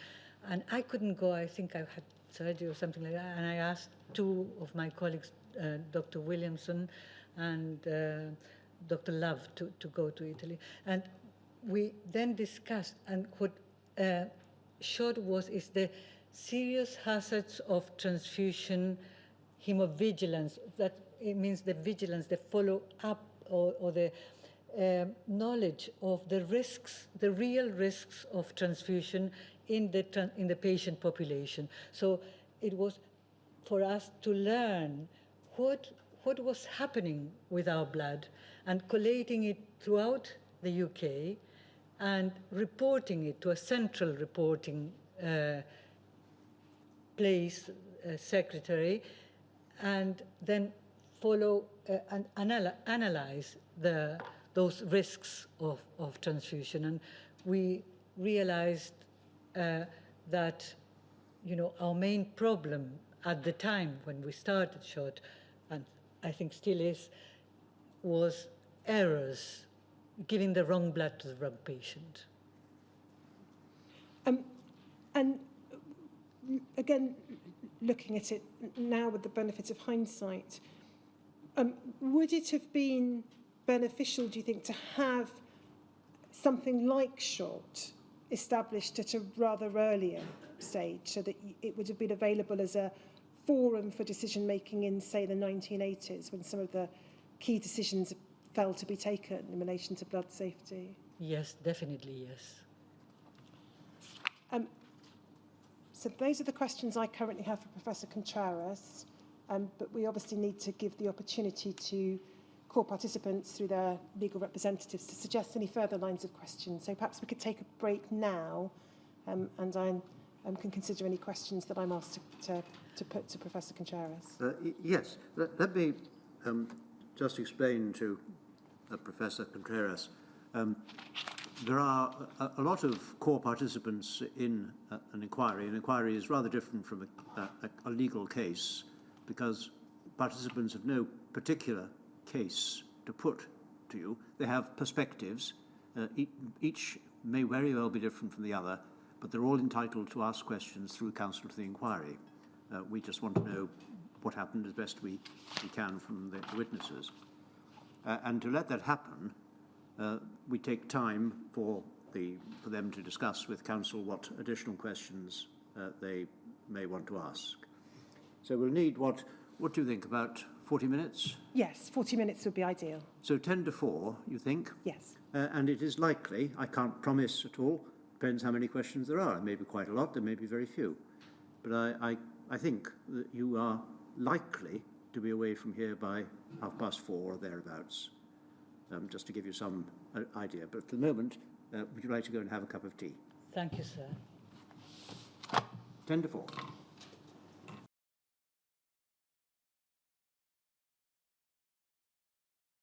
and I couldn't go. I think I had surgery or something like that, and I asked two of my colleagues, Dr. Williamson and Dr. Love, to go to Italy. And we then discussed, and what SHOT is the serious hazards of transfusion hemovigilance. That it means the vigilance, the follow-up, or the knowledge of the risks, the real risks of transfusion in the patient population. So it was for us to learn what was happening with our blood and collating it throughout the UK and reporting it to a central reporting place, secretary, and then follow and analyze those risks of transfusion. And we realized that, our main problem at the time when we started SHOT, and I think still is, was errors, giving the wrong blood to the wrong patient. And again, looking at it now with the benefit of hindsight, would it have been beneficial, do you think, to have something like SHOT established at a rather earlier stage, so that it would have been available as a forum for decision making in, say, the 1980s, when some of the key decisions fell to be taken in relation to blood safety? Yes, definitely, yes. So those are the questions I currently have for Professor Contreras, but we obviously need to give the opportunity to core participants through their legal representatives to suggest any further lines of questions. So perhaps we could take a break now, and I can consider any questions that I'm asked to put to Professor Contreras. Yes, let me just explain to Professor Contreras. There are a lot of core participants in an inquiry. An inquiry is rather different from a legal case, because participants have no particular case to put to you. They have perspectives. Each may very well be different from the other, but they're all entitled to ask questions through counsel to the inquiry. We just want to know what happened as best we can from the witnesses. And to let that happen, we take time for them to discuss with counsel what additional questions they may want to ask. So we'll need, what do you think, about 40 minutes? Yes, 40 minutes would be ideal. So 10 to 4, you think? Yes. And it is likely, I can't promise at all, depends how many questions there are. There may be quite a lot, there may be very few. But I think that you are likely to be away from here by 4:30 or thereabouts, just to give you some idea. But for the moment, would you like to go and have a cup of tea? Thank you, sir. 10 to 4.